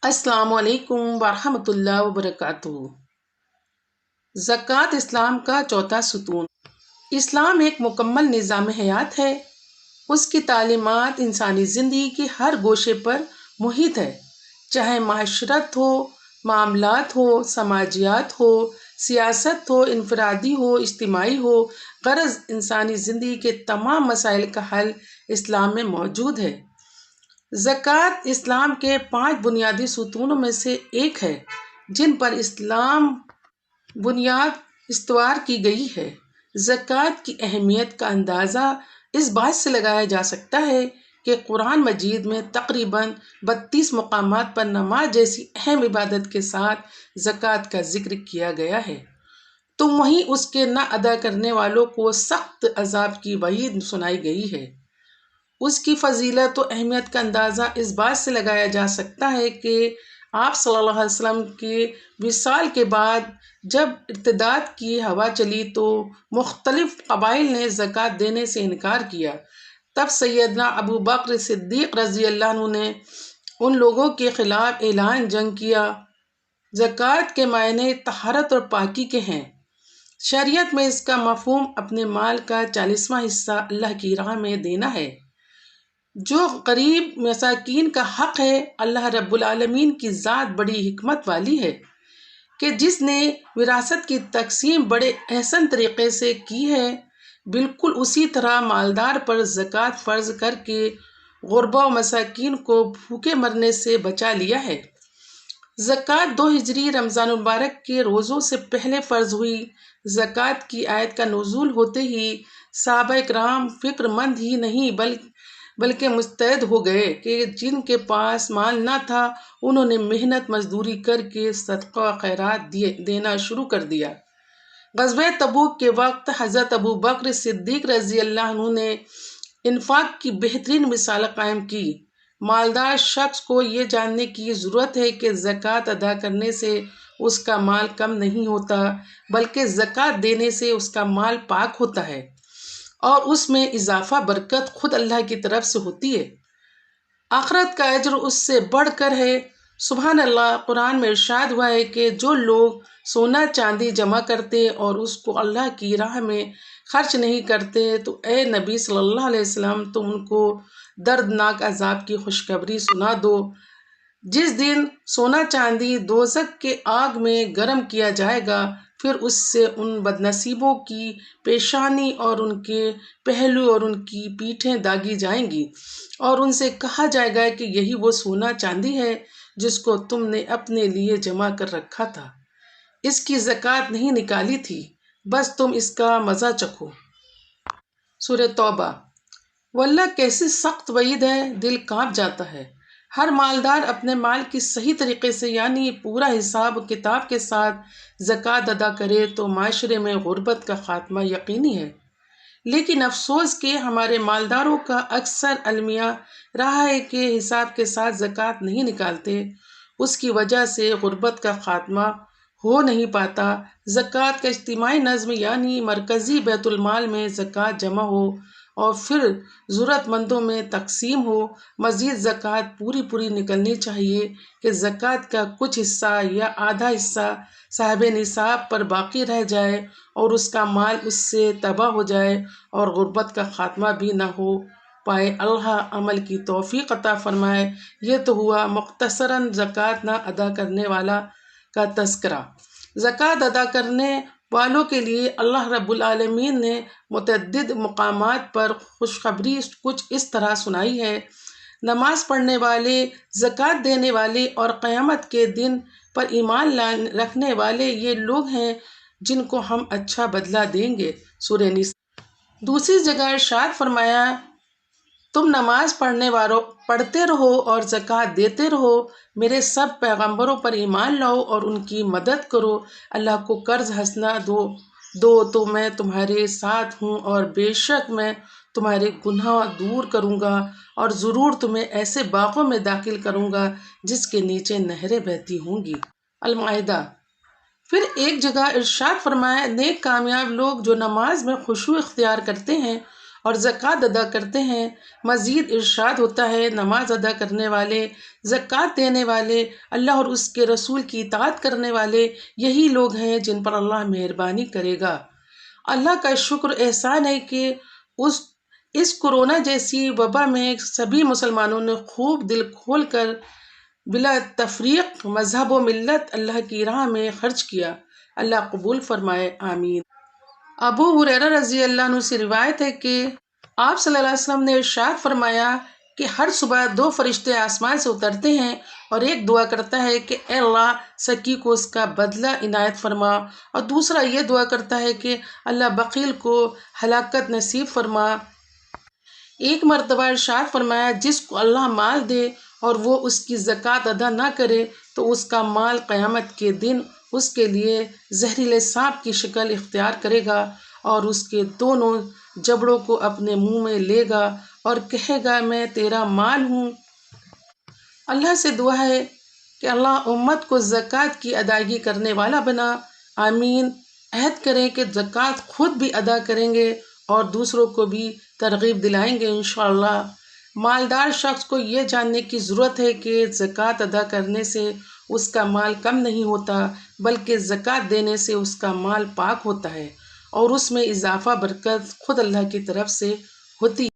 السلام علیکم ورحمۃ اللہ وبرکاتہ۔ زکوٰۃ اسلام کا چوتھا ستون۔ اسلام ایک مکمل نظام حیات ہے۔ اس کی تعلیمات انسانی زندگی کے ہر گوشے پر محیط ہے، چاہے معاشرت ہو، معاملات ہو، سماجیات ہو، سیاست ہو، انفرادی ہو، اجتماعی ہو، غرض انسانی زندگی کے تمام مسائل کا حل اسلام میں موجود ہے۔ زکوٰۃ اسلام کے 5 بنیادی ستونوں میں سے ایک ہے جن پر اسلام بنیاد استوار کی گئی ہے۔ زکوٰۃ کی اہمیت کا اندازہ اس بات سے لگایا جا سکتا ہے کہ قرآن مجید میں تقریباً 32 مقامات پر نماز جیسی اہم عبادت کے ساتھ زکوٰۃ کا ذکر کیا گیا ہے، تو وہیں اس کے نہ ادا کرنے والوں کو سخت عذاب کی وعید سنائی گئی ہے۔ اس کی فضیلت و اہمیت کا اندازہ اس بات سے لگایا جا سکتا ہے کہ آپ صلی اللہ علیہ وسلم کے وصال کے بعد جب ارتداد کی ہوا چلی تو مختلف قبائل نے زکوٰۃ دینے سے انکار کیا۔ تب سیدنا ابو بکر صدیق رضی اللہ عنہ نے ان لوگوں کے خلاف اعلان جنگ کیا۔ زکوٰۃ کے معنی طہارت اور پاکی کے ہیں۔ شریعت میں اس کا مفہوم اپنے مال کا 40واں حصہ اللہ کی راہ میں دینا ہے، جو غریب مساکین کا حق ہے۔ اللہ رب العالمین کی ذات بڑی حکمت والی ہے کہ جس نے وراثت کی تقسیم بڑے احسن طریقے سے کی ہے، بالکل اسی طرح مالدار پر زکوٰۃ فرض کر کے غربا و مساکین کو بھوکے مرنے سے بچا لیا ہے۔ زکوٰۃ 2 ہجری رمضان المبارک کے روزوں سے پہلے فرض ہوئی۔ زکوٰۃ کی آیت کا نزول ہوتے ہی صحابہ کرام فکر مند ہی نہیں بلکہ مستعد ہو گئے کہ جن کے پاس مال نہ تھا انہوں نے محنت مزدوری کر کے صدقہ و خیرات دینا شروع کر دیا۔ غزوہ تبوک کے وقت حضرت ابو بکر صدیق رضی اللہ عنہ نے انفاق کی بہترین مثال قائم کی۔ مالدار شخص کو یہ جاننے کی ضرورت ہے کہ زکوٰۃ ادا کرنے سے اس کا مال کم نہیں ہوتا، بلکہ زکوٰۃ دینے سے اس کا مال پاک ہوتا ہے اور اس میں اضافہ برکت خود اللہ کی طرف سے ہوتی ہے۔ آخرت کا اجر اس سے بڑھ کر ہے۔ سبحان اللہ، قرآن میں ارشاد ہوا ہے کہ جو لوگ سونا چاندی جمع کرتے اور اس کو اللہ کی راہ میں خرچ نہیں کرتے تو اے نبی صلی اللہ علیہ وسلم تم ان کو دردناک عذاب کی خوشخبری سنا دو۔ جس دن سونا چاندی دوزخ کے آگ میں گرم کیا جائے گا، پھر اس سے ان بدنصیبوں کی پیشانی اور ان کے پہلو اور ان کی پیٹھیں داغی جائیں گی، اور ان سے کہا جائے گا کہ یہی وہ سونا چاندی ہے جس کو تم نے اپنے لیے جمع کر رکھا تھا، اس کی زکوٰۃ نہیں نکالی تھی، بس تم اس کا مزہ چکھو۔ سورہ توبہ۔ واللہ کیسی سخت وعید ہے، دل کانپ جاتا ہے۔ ہر مالدار اپنے مال کی صحیح طریقے سے یعنی پورا حساب کتاب کے ساتھ زکوٰۃ ادا کرے تو معاشرے میں غربت کا خاتمہ یقینی ہے، لیکن افسوس کہ ہمارے مالداروں کا اکثر المیہ رہا ہے کہ حساب کے ساتھ زکوٰۃ نہیں نکالتے، اس کی وجہ سے غربت کا خاتمہ ہو نہیں پاتا۔ زکوٰۃ کا اجتماعی نظم یعنی مرکزی بیت المال میں زکوٰۃ جمع ہو اور پھر ضرورت مندوں میں تقسیم ہو۔ مزید زکوٰۃ پوری نکلنی چاہیے کہ زکوٰۃ کا کچھ حصہ یا آدھا حصہ صاحب نصاب پر باقی رہ جائے اور اس کا مال اس سے تباہ ہو جائے اور غربت کا خاتمہ بھی نہ ہو پائے۔ اللہ عمل کی توفیق عطا فرمائے۔ یہ تو ہوا مختصراً زکوٰۃ نہ ادا کرنے والا کا تذکرہ۔ زکوٰۃ ادا کرنے والوں کے لیے اللہ رب العالمین نے متعدد مقامات پر خوشخبری کچھ اس طرح سنائی ہے: نماز پڑھنے والے، زکوٰۃ دینے والے اور قیامت کے دن پر ایمان رکھنے والے یہ لوگ ہیں جن کو ہم اچھا بدلہ دیں گے۔ سورہ نساء۔ دوسری جگہ ارشاد فرمایا: تم نماز پڑھتے رہو اور زکوٰۃ دیتے رہو، میرے سب پیغمبروں پر ایمان لاؤ اور ان کی مدد کرو، اللہ کو قرض حسنہ دو تو میں تمہارے ساتھ ہوں اور بے شک میں تمہارے گناہ دور کروں گا اور ضرور تمہیں ایسے باغوں میں داخل کروں گا جس کے نیچے نہریں بہتی ہوں گی۔ المائدہ۔ پھر ایک جگہ ارشاد فرمایا، نیک کامیاب لوگ جو نماز میں خشوع اختیار کرتے ہیں اور زکوٰۃ ادا کرتے ہیں۔ مزید ارشاد ہوتا ہے، نماز ادا کرنے والے، زکوٰۃ دینے والے، اللہ اور اس کے رسول کی اطاعت کرنے والے، یہی لوگ ہیں جن پر اللہ مہربانی کرے گا۔ اللہ کا شکر احسان ہے کہ اس کورونا جیسی وبا میں سبھی مسلمانوں نے خوب دل کھول کر بلا تفریق مذہب و ملت اللہ کی راہ میں خرچ کیا۔ اللہ قبول فرمائے، آمین۔ ابو ہریرہ رضی اللہ عنہ سے روایت ہے کہ آپ صلی اللہ علیہ وسلم نے ارشاد فرمایا کہ ہر صبح 2 فرشتے آسمان سے اترتے ہیں اور ایک دعا کرتا ہے کہ اے اللہ سکی کو اس کا بدلہ عنایت فرما، اور دوسرا یہ دعا کرتا ہے کہ اللہ بخیل کو ہلاکت نصیب فرما۔ ایک مرتبہ ارشاد فرمایا، جس کو اللہ مال دے اور وہ اس کی زکوٰۃ ادا نہ کرے تو اس کا مال قیامت کے دن اس کے لیے زہریلے سانپ کی شکل اختیار کرے گا اور اس کے دونوں جبڑوں کو اپنے منہ میں لے گا اور کہے گا، میں تیرا مال ہوں۔ اللہ سے دعا ہے کہ اللہ امت کو زکوٰۃ کی ادائیگی کرنے والا بنا، آمین۔ عہد کریں کہ زکوٰۃ خود بھی ادا کریں گے اور دوسروں کو بھی ترغیب دلائیں گے انشاءاللہ۔ مالدار شخص کو یہ جاننے کی ضرورت ہے کہ زکوٰۃ ادا کرنے سے اس کا مال کم نہیں ہوتا، بلکہ زکوٰۃ دینے سے اس کا مال پاک ہوتا ہے اور اس میں اضافہ برکت خود اللہ کی طرف سے ہوتی ہے۔